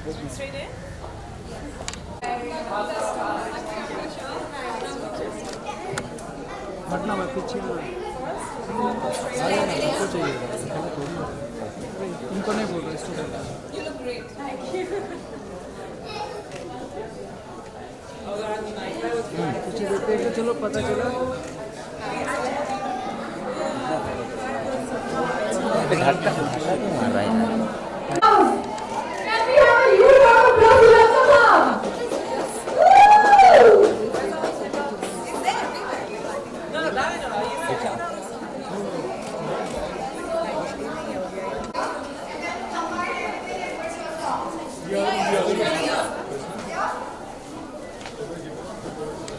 Straight in? घटना में पीछे इनको चाहिए इनको नहीं बोल रहे student You look great. Thank you. पीछे देखते हैं चलो पता चला घाटा क्यों मार रहा है यार? Can we have a huge round of applause to welcome No, that I know. You said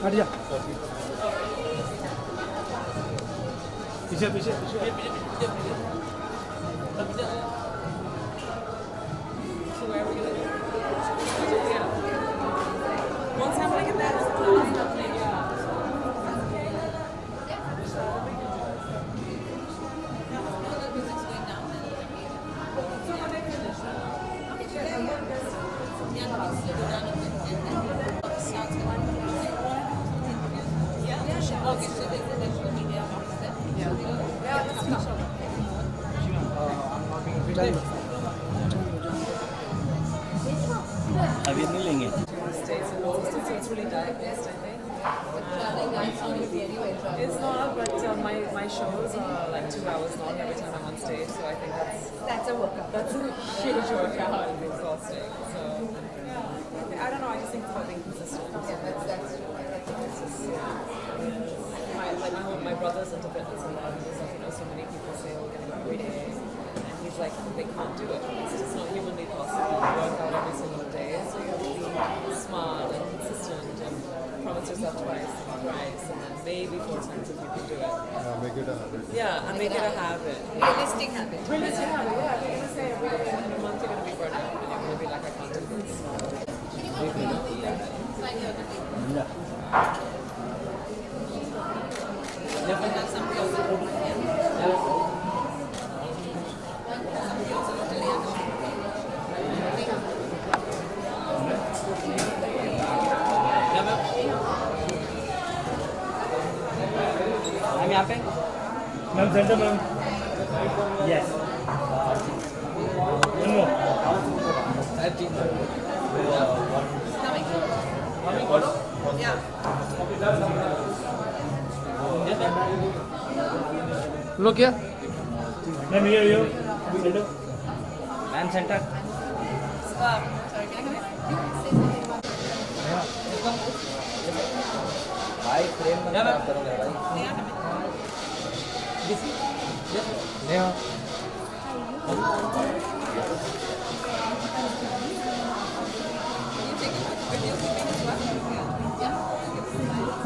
हट जा पीछे पीछे So where are we gonna go? Yeah. What's happening in that? What's happening? अभी नहीं लेंगे It's really dark, I think. It's not, but my shows are like 2 hours long every time I'm on stage, so I think that's a workout. That's a huge workout and exhausting. So yeah, I don't know. I just think it's about being consistent. That's true. It's just, my brother's into fitness and he's like, so many people say, "Oh, get up every day," and he's like, they can't do it. It's just not humanly possible to work out every single day. So you have to be smart and consistent and promise yourself twice, and then maybe 4 times if you can do it. Make it a habit. Yeah, and make it a habit. Realistic habit. Realistic habit, yeah. If you're gonna say every day in a month you're gonna be burnt out and you're gonna be like, I can't do this. हम यहाँ पे ma'am centre ma'am yes लोग क्या ma'am ये centre ma'am centre भाई frame में क्या करोगे भाई Neha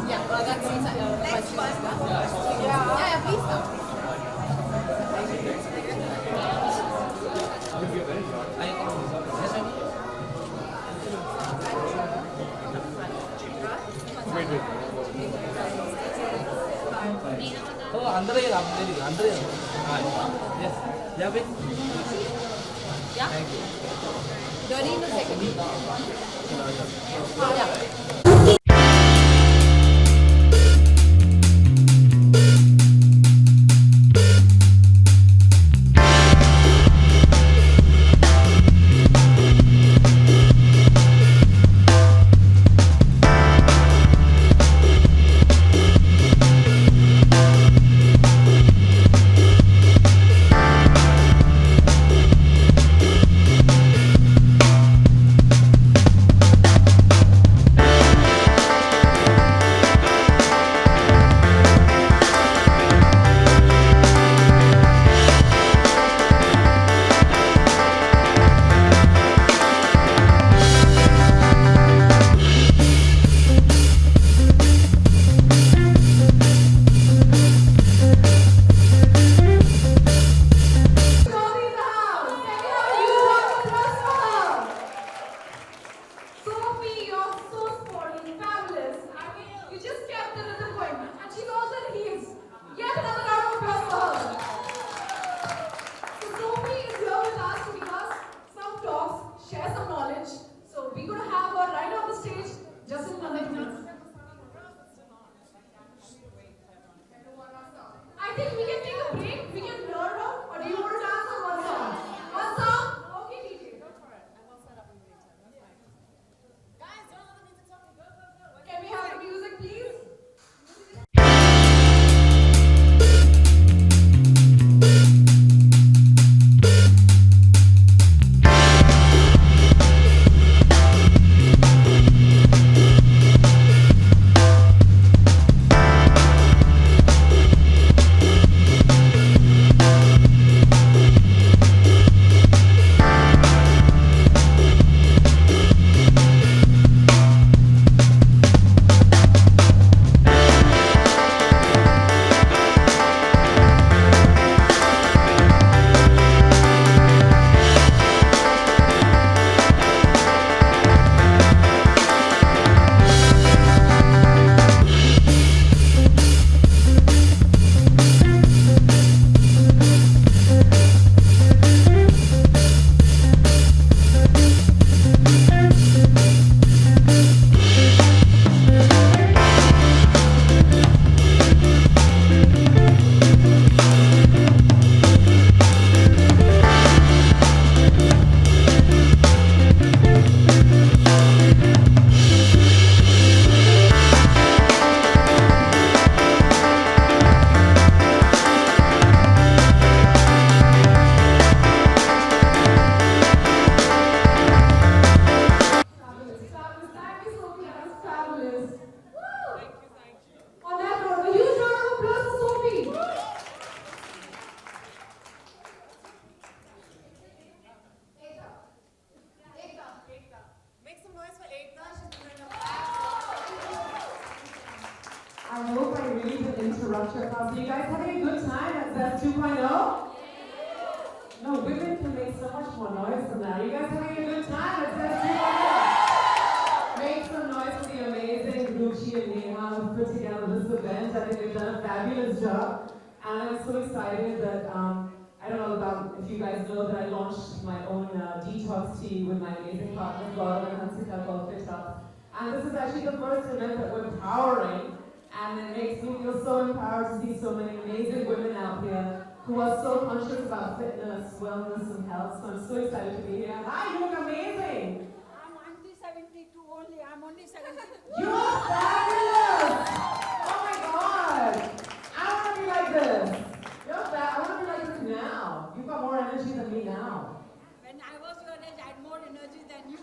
Yeah, well, that's next one. Yeah, please. तो अंदर ही अंदर ही यस या फिर Yeah? Dirty in a second. Yeah. think we can take a break. We can blur up. Or do you want to dance on one song? One song? Okay, DJ. Go for it. I will set up in the meantime. That's fine. Guys, don't let me talk. Go, go, go. Can we have the music, please? I hope I really didn't interrupt your class. Are you guys having a good time at Zest 2.0? No, women can make so much more noise than that. Are you guys having a good time at Zest 2.0? Make some noise for the amazing Ruchi and Neha who put together this event. I think they've done a fabulous job. And I'm so excited that, I don't know about if you guys know that I launched my own detox tea with my amazing partners, Gaurav and Hansika, called Fit Up. And this is actually the first event that we're powering. And it makes me feel so empowered to see so many amazing women out here who are so conscious about fitness, wellness, and health. So I'm so excited to be here. Hi, you look amazing. I'm only 72 only. I'm only 72. You're fabulous. Oh my God. I want to be like this. You're fab. I want to be like this now. You've got more energy than me now. When I was your age, I had more energy than you.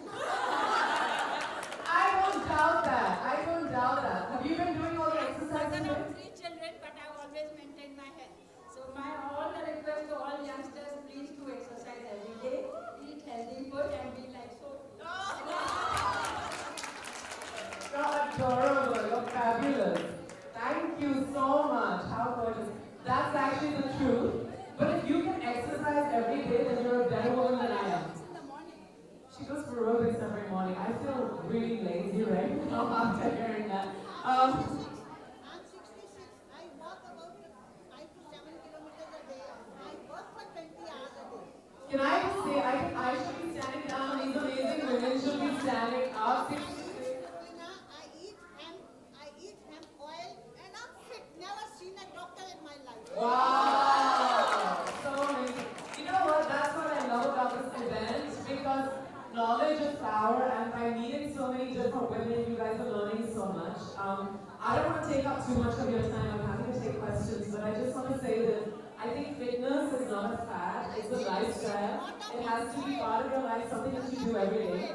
I don't doubt that. I don't doubt that. Have you been doing all the exercises? I have 3 children, but I always maintain my health. So my all the request to all youngsters, please do exercise every day, eat healthy food, and be like so. You're adorable. You're fabulous. Thank you so much. How gorgeous. That's actually the truth. But if you can exercise every day, then you're a better woman than I am. In the morning. She goes for aerobics every morning. I feel really lazy right now after hearing that. I'm 66. I walk about 5 to 7 kilometers a day. I work for 20 hours a day. Can I just say, I should be standing down and these amazing women should be standing up. I eat hemp oil, and I'm fit. Never seen a doctor in my life. Wow! So amazing. You know what? That's what I love about this event because knowledge is power, and by meeting so many different women, you guys are learning so much. I don't want to take up too much of your time. I'm happy to take questions, but I just want to say that I think fitness is not a fad, it's a lifestyle. It has to be part of your life, something that you do every day.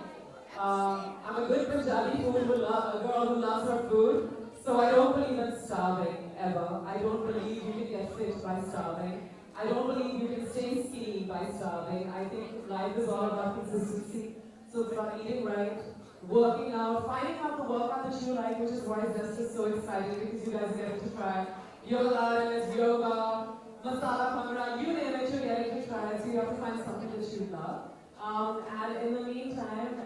I'm a good Punjabi a girl who loves her food, so I don't believe in starving, ever. I don't believe you can get fit by starving. I don't believe you can stay skinny by starving. I think life is all about consistency. So it's about eating right, working out, finding out the workout that you like, which is why Zest is so excited because you guys get to try yoga, masala bhangra, you name it, you're getting to try it. So you have to find something that you love. And in the meantime,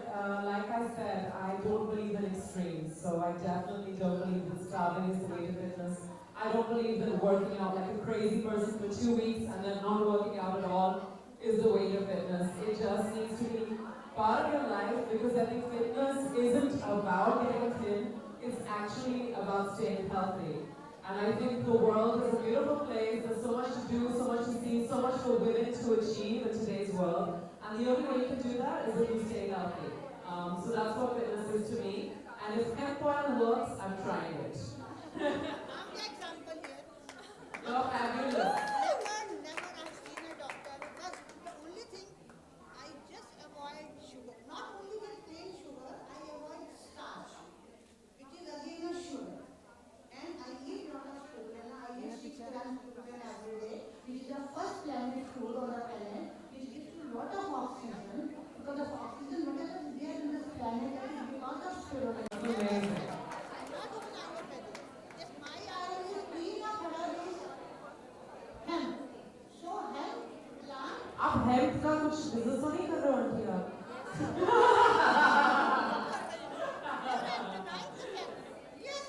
like I said, I don't believe in extremes. So I definitely don't believe that starving is the way to fitness. I don't believe that working out like a crazy person for 2 weeks and then not working out at all is the way to fitness. It just needs to be part of your life because I think fitness isn't about getting thin, it's actually about staying healthy. And I think the world is a beautiful place. There's so much to do, so much to see, so much for women to achieve in today's world. And the only way you can do that is if you stay healthy. So that's what fitness is to me. And if hemp oil works, I'm trying it. I'm the example here. You're fabulous. Never I've seen a doctor because the only thing I just avoid sugar. Not only with plain sugar, I avoid starch, which is again a sugar. And I eat lot of sugar. I eat 6 grams of sugar every day, which is the first planet food on the planet, which gives you a lot of oxygen. Because of oxygen, whatever is there in this planet, that is because of sugar. Amazing. I'm not even Ayurvedic. Just my iron is clean of her is hemp. So hemp plant. आप health का कुछ business तो नहीं कर रहे हो aunty आप? Yes,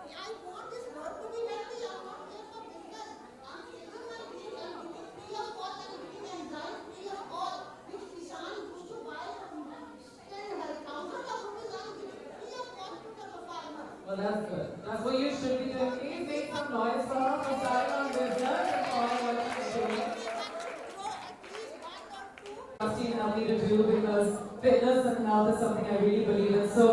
I want this world to be healthy. I'm not here for business. I'm saving my dreams. I'm giving free of cost. I'm giving enzymes free of cost, which Kisan used to buy from 10,000 of rupees. I'm giving free of cost to the farmer. Well, that's good. That's what you should be doing. Please make some noise for her for starting on business and for what she's doing. Steve helped me to do because fitness and health is something I really believe in. So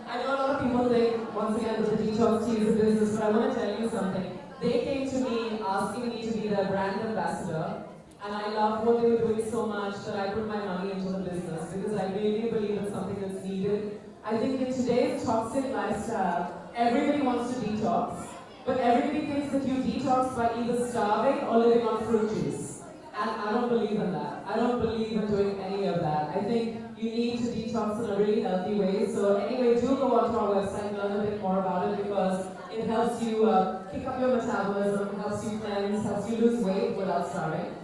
I know a lot of people think, once again, that the detox tea is a business, but I want to tell you something. They came to me asking me to be their brand ambassador, and I loved what they were doing so much that I put my money into the business because I really believe it's something that's needed. I think in today's toxic lifestyle, everybody wants to detox, but everybody thinks that you detox by either starving or living on fruit juice. And I don't believe in that. I don't believe in doing any of that. I think you need to detox in a really healthy way. So anyway, do go onto our website and learn a bit more about it because it helps you kick up your metabolism, helps you cleanse, helps you lose weight without starving.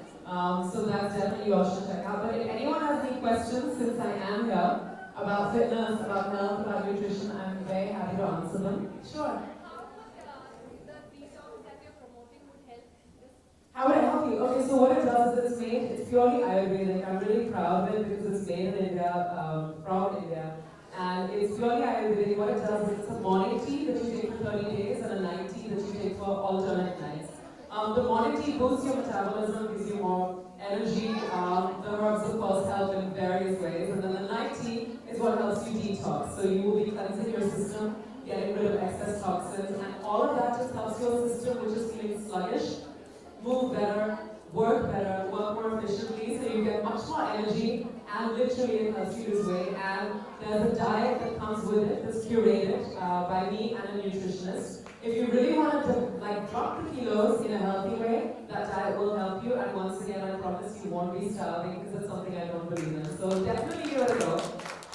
So that's definitely you all should check out. But if anyone has any questions, since I am here, about fitness, about health, about nutrition, I'm very happy to answer them. Sure. How would it help you? Okay, so what it does is it's purely Ayurvedic. I'm really proud of it because it's made in India, from India. And it's purely Ayurvedic. What it does is it's a morning tea that you take for 30 days and a night tea that you take for alternate nights. The morning tea boosts your metabolism, gives you more energy. The herbs, of course, help in various ways. And then the night tea is what helps you detox. So you will be cleansing your system, getting rid of excess toxins, and all of that just helps your system, which is feeling sluggish, move better, work more efficiently, so you get much more energy, and literally it helps you lose weight. And there's a diet that comes with it that's curated by me and a nutritionist. If you really want to drop the kilos in a healthy way, that diet will help you. And once again, I promise you won't be starving because it's something I don't believe in. So definitely give it a go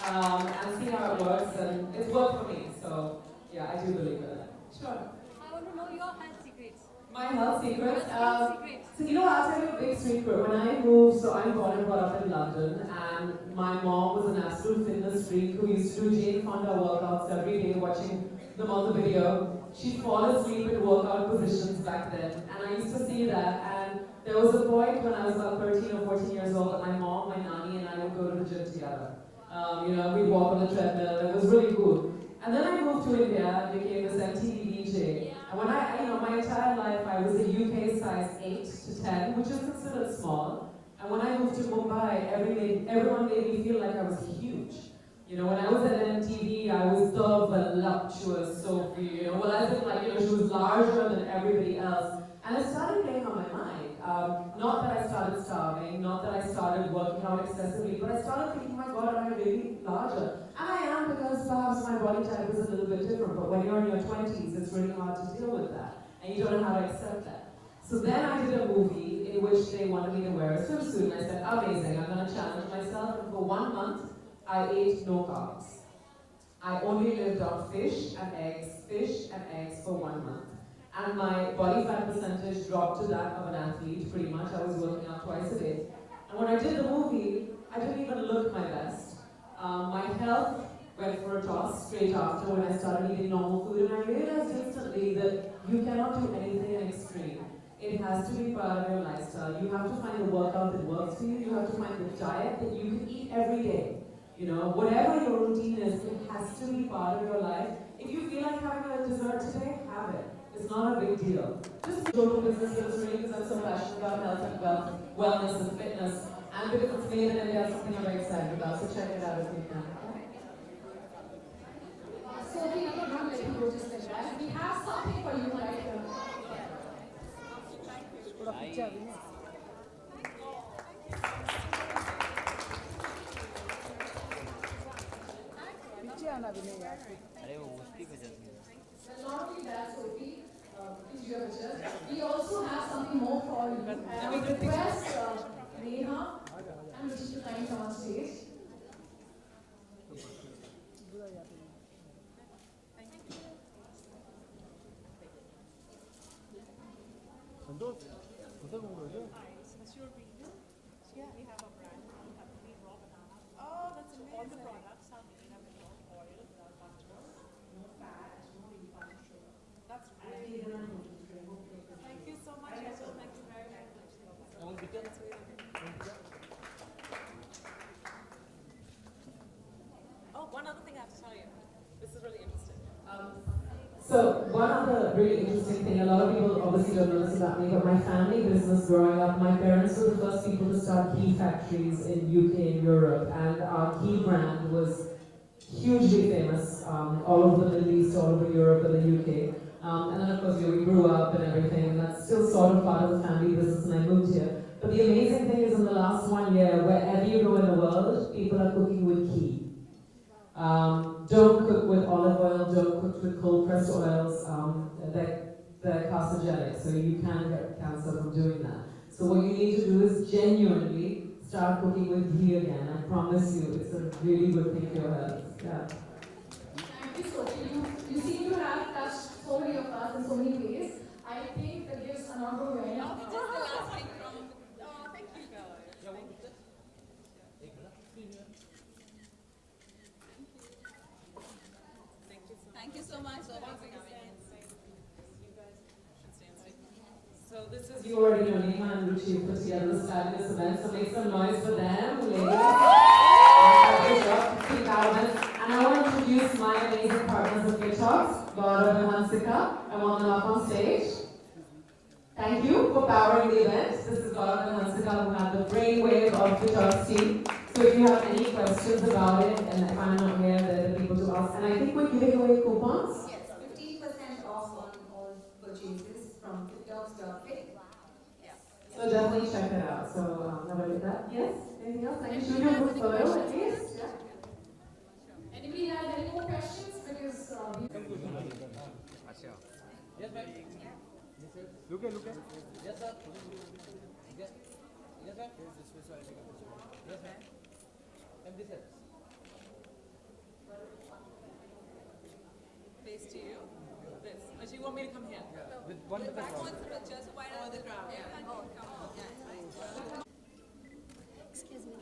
and see how it works. And it's worked for me. So yeah, I do believe in it. Sure. I want to know your health secrets. My health secrets. Secrets. So I'll tell you a big secret. When I moved, so I'm born and brought up in London, and my mom was an absolute fitness freak who used to do Jane Fonda workouts every day, watching them on the video. She'd fall asleep in workout positions back then, and I used to see that. And there was a point when I was about 13 or 14 years old, that my mom, my nanny, and I would go to the gym together. We'd walk on the treadmill. It was really cool. And then I moved to India and became this MTV DJ. And when my entire life, I was a UK size 8 to 10, which is considered small. And when I moved to Mumbai, everyone made me feel like I was huge. When I was at MTV, I was the voluptuous Sophie. As in she was larger than everybody else. And it started playing on my mind. Not that I started starving, not that I started working out excessively, but I started thinking, my God, am I really larger? And I am, because perhaps my body type is a little bit different, but when you're in your 20s, it's really hard to deal with that, and you don't know how to accept that. So then I did a movie in which they wanted me to wear a swimsuit, and I said, amazing, I'm going to challenge myself, and for 1 month, I ate no carbs. I only lived on fish and eggs for 1 month. And my body fat percentage dropped to that of an athlete, pretty much. I was working out twice a day. And when I did the movie, I didn't even look my best. My health went for a toss straight after when I started eating normal food, and I realized instantly that you cannot do anything in extreme. It has to be part of your lifestyle. You have to find the workout that works for you. You have to find the diet that you can eat every day. Whatever your routine is, it has to be part of your life. If you feel like having a dessert today, have it. It's not a big deal. Just go to business really because I'm so passionate about health and wellness and fitness. And because it's made in India, it's something I'm very excited about. So check it out if you can. Sophie, I'm not let you go just like that. We have something for you right here. And not only that, Sophie, is your picture. We also have something more for you. And I would request Neha and Ruchi to come on stage. Oh, one other thing I have to tell you. This is really interesting. So one other really interesting thing, a lot of people obviously don't know this about me, but my family business growing up, my parents were the first people to start key factories in UK and Europe, and our key brand was hugely famous all over the Middle East, all over Europe and the UK. And then of course we grew up and everything, and that's still sort of part of the family business, and I moved here. But the amazing thing is in the last 1 year, wherever you go in the world, people are cooking with ghee. Don't cook with olive oil, don't cook with cold pressed oils, they're carcinogenic, so you can get cancer from doing that. So what you need to do is genuinely start cooking with ghee again. I promise you, it's a really good thing for your health. Yeah. Thank you, Sophie. You seem to have touched so many of us in so many ways. I think the gifts are not going to end up. Just the last thing from. Oh, thank you, guys. Thank you so much. So this is You already know Neha and Ruchi put together this fabulous event, so make some noise for them, ladies. Good job, keep out of it. And I want to introduce my amazing partners of FitTalks, Gaurav and Hansika. I want them up on stage. Thank you for powering the event. This is Gaurav and Hansika who have the brainwave of FitTalks team. So if you have any questions about it, and if I'm not here, there are people to ask. And I think we're giving away coupons. Yes, 15% off on all purchases from TikToks.fit. So definitely check it out. So have a look at that. Yes? Anything else? Can you show your good photo at least? Yeah. Anybody have any more questions? Because Yes, ma'am. Look at. Yes, sir. Yes. Yes, ma'am. Yes, ma'am. Ma'am, this side. face to you. This. Or do you want me to come here? With one with the Wants the picture, so why not the crowd? Yeah. Oh, come on. Excuse me.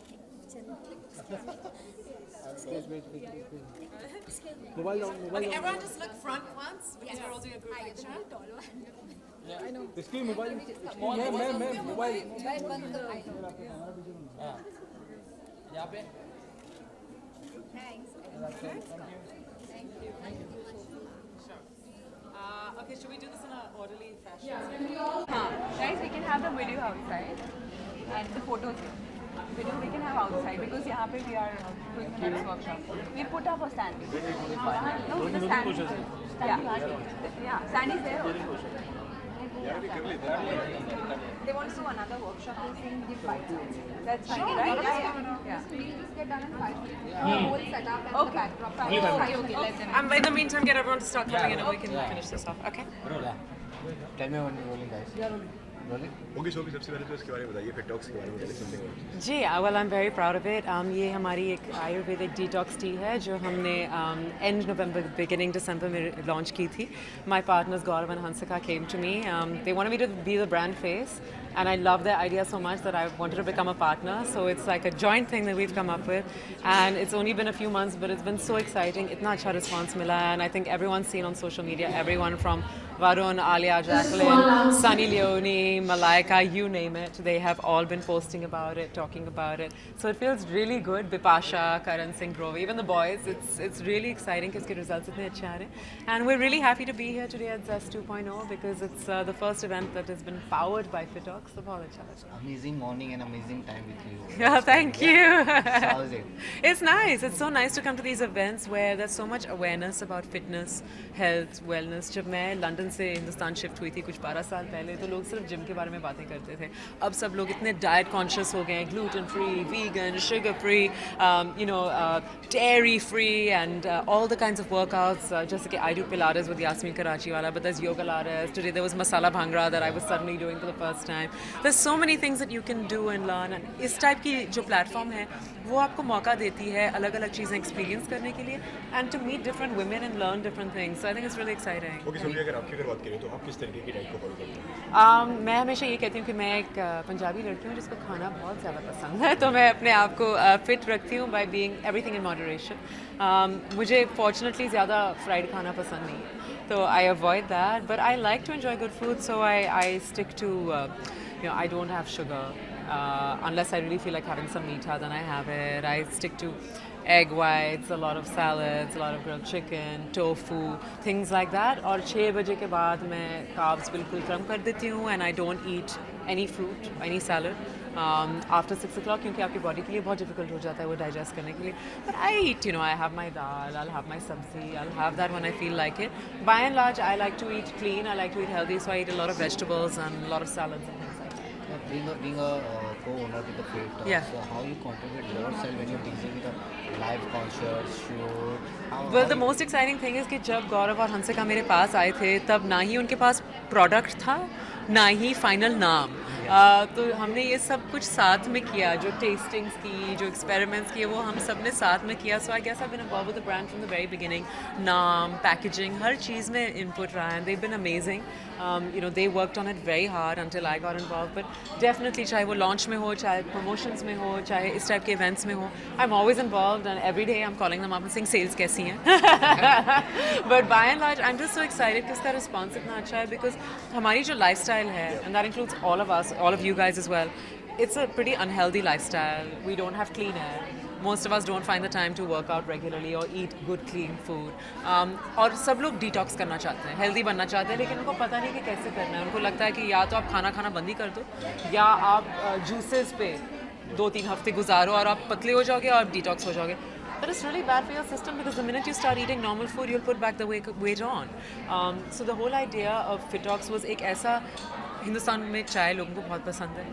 Mobile down. Okay, everyone just look front once because we're all doing a group picture. Excuse me, mobile. Ma'am, mobile. हाँ यहाँ पे Okay, should we do this in an orderly fashion? yeah, can we all? Guys, we can have the video outside and the photos here. Video we can have outside because यहाँ पे we are doing the next workshop. We put up a stand. No, the stand. Yeah, stand is there. They want to do another workshop using the fight. That's fine, right? Yeah. Please just get done in 5 minutes. Whole setup and the backdrop. Okay, let them. In the meantime, get everyone to start coming in and we can finish this off. Okay? Tell me when you're rolling, guys. We are rolling. Rolling? Okay show की सबसे पहले तो इसके बारे में बताइए fit talks के बारे में something ji well I'm very proud of it. ये हमारी एक आयुर्वेदिक डिटॉक्स टी है जो हमने end November beginning December में launch की थी. My partners Gaurav and Hansika came to me. They wanted me to be the brand face and I love their idea so much that I wanted to become a partner. So it's like a joint thing that we've come up with, and it's only been a few months, but it's been so exciting. Itna acha response mila, and I think everyone's seen on social media, everyone from Varun, Alia, Jacqueline, Sunny Leone, Malaika, you name it. They have all been posting about it, talking about it. So it feels really good. Bipasha, Karan Singh Grove, even the boys. It's really exciting because the results are अच्छे आ रहे हैं. And we're really happy to be here today at Zest 2.0 because it's the first event that has been powered by Fitox. So बहुत अच्छा लगा. Amazing morning and amazing time with you. Yeah, thank you. How is it? It's nice. It's so nice to come to these events where there's so much awareness about fitness, health, wellness. जब मैं London से Hindustan shift हुई थी कुछ 12 साल पहले, तो लोग सिर्फ जिम के बारे में बातें करते थे. अब सब लोग इतने डाइट कॉन्शियस हो गए हैं, gluten free, vegan, sugar free, dairy free, and all the kinds of workouts. Just like I do Pilates with Yasmin Karachi wala, but there's yoga Pilates. Today there was masala bhangra that I was suddenly doing for the first time. There's so many things that you can do and learn. And इस type की जो platform है वो आपको मौका देती है अलग अलग चीज़ें एक्सपीरियंस करने के लिए, and to meet different women and learn different things. So I think it's really exciting. Okay, सुनिए, अगर आपकी बात करें तो आप किस तरीके की डाइट को फॉलो करते हैं? मैं हमेशा ये कहती हूँ कि मैं एक पंजाबी लड़की हूँ जिसको खाना बहुत ज़्यादा पसंद है, तो मैं अपने आप को फिट रखती हूँ by being everything in moderation. मुझे फॉर्चुनेटली ज़्यादा फ्राइड खाना पसंद नहीं है, तो I avoid that, but I like to enjoy good food, so I stick to I don't have sugar unless I really feel like having some meat, then I have it. I stick to egg whites, a lot of salads, a lot of grilled chicken, tofu, things like that. और 6 बजे के बाद मैं carbs बिल्कुल कम कर देती हूँ, and I don't eat any fruit, any salad after 6 o'clock क्योंकि आपकी body के लिए बहुत difficult हो जाता है वो digest करने के लिए. But I eat, I have my dal, I'll have my sabzi, I'll have that when I feel like it. By and large, I like to eat clean, I like to eat healthy, so I eat a lot of vegetables and a lot of salads and things like that. Being a co-owner with the Fitox, Yeah. so how you contribute yourself when you're busy with a live concert, shoot? Well, the most exciting thing is कि जब गौरव और हंसिका मेरे पास आए थे तब ना ही उनके पास product था ना ही फाइनल नाम. तो हमने ये सब कुछ साथ में किया, जो टेस्टिंग्स की, जो एक्सपेरिमेंट्स किए, वो हम सब ने साथ में किया. So I guess I been involve with the brand from the very beginning. नाम, पैकेजिंग, हर चीज़ में इनपुट रहा है. they've been amazing. They worked on it very hard until I got involved. But definitely, चाहे वो launch में हो, चाहे promotions में हो, चाहे इस type के events में हो, I'm always involved, and every day I'm calling them up and saying sales कैसी हैं. But by and large, I'm just so excited कि उसका response इतना अच्छा है, because हमारी जो lifestyle है, and that includes all of us, all of you guys as well, it's a pretty unhealthy lifestyle. We don't have clean air. Most of us don't find the time to work out regularly or eat good clean food. और सब लोग detox करना चाहते हैं, healthy बनना चाहते हैं, लेकिन उनको पता नहीं कि कैसे करना है. उनको लगता है कि या तो आप खाना बंद ही कर दो, या आप juices पे 2-3 हफ्ते गुजारो और आप पतले हो जाओगे और detox हो जाओगे. But it's really bad for your system, because the minute you start eating normal food, you'll put back the weight on. So the whole idea of Fitox was एक ऐसा, हिंदुस्तान में चाय लोगों को बहुत पसंद है,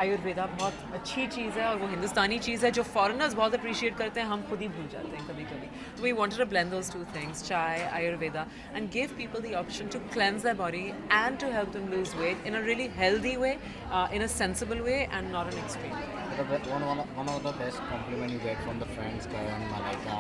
आयुर्वेदा बहुत अच्छी चीज़ है और वो हिंदुस्तानी चीज़ है जो फॉरेनर्स बहुत अप्रिशिएट करते हैं, हम खुद ही भूल जाते हैं कभी कभी. We wanted to blend those two things, chai, ayurveda, and give people the option to cleanse their body and to help them lose weight in a really healthy way, in a sensible way, and not an extreme. One of the best compliment you get from the friends, Karan, Malaika,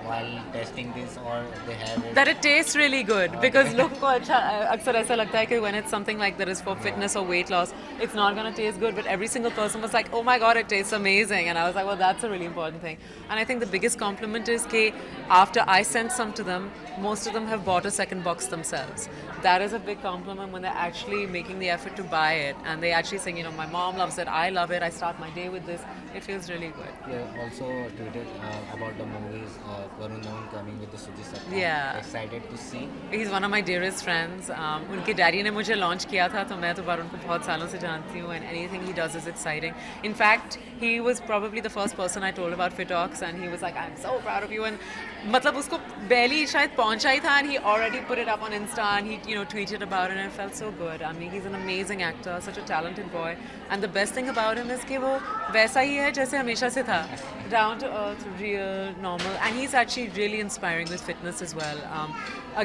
while testing this, or they have it. That it tastes really good, because लोगों को अच्छा अक्सर ऐसा लगता है कि when it's something like that is for fitness or weight loss, it's not going to taste good. But every single person was like, oh my god, it tastes amazing. And I was like, well, that's a really important thing. And I think the biggest compliment is that after I sent some to them, most of them have bought a second box themselves. That is a big compliment when they're actually making the effort to buy it, and they actually saying, my mom loves it, I love it, I start my day with this. It feels really good. Yeah, also tweeted about the movies, Varun Dhawan coming with the Suji Satya. Yeah. Excited to see. He's one of my dearest friends. उनके daddy ने मुझे launch किया था, तो मैं तो वरुण को बहुत सालों से जानती हूँ, and anything he does is exciting. In fact, he was probably the first person I told about Fitox, and he was like, I'm so proud of you. And मतलब उसको barely शायद पहुँचा ही था, and he already put it up on Insta, and he tweeted about it, and it felt so good. I mean, he's an amazing actor, such a talented boy, and the best thing about him is कि वो वैसा ही है जैसे हमेशा से था, down to earth, real, normal, and he's actually really inspiring with fitness as well.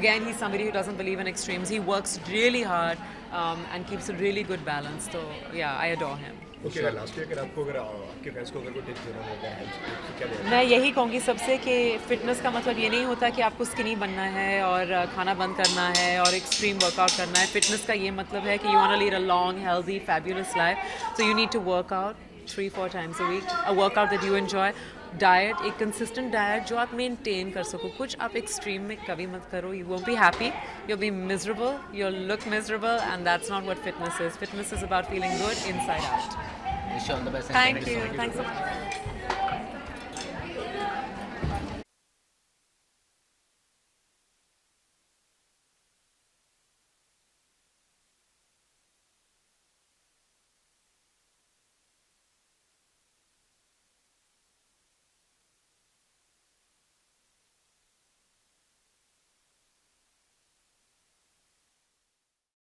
Again, he's somebody who doesn't believe in extremes. He works really hard and keeps a really good balance. So yeah, I adore him. Okay last year अगर आपके fans को अगर कोई tips देना होगा health तो क्या देना मैं यही कहूँगी सबसे कि फ़िटनेस का मतलब ये नहीं होता कि आपको स्किनी बनना है और खाना बंद करना है और एक्सट्रीम वर्कआउट करना है. फ़िटनेस का ये मतलब है कि you want to lead a long healthy fabulous life, so you need to work out 3-4 times a week, a workout that you enjoy, diet, एक consistent diet जो आप maintain कर सको. कुछ आप extreme में कभी मत करो. You won't be happy, you'll be miserable, you'll look miserable, and that's not what fitness is. Fitness is about feeling good inside out. Wish you all the best. Thank you. Thanks so much.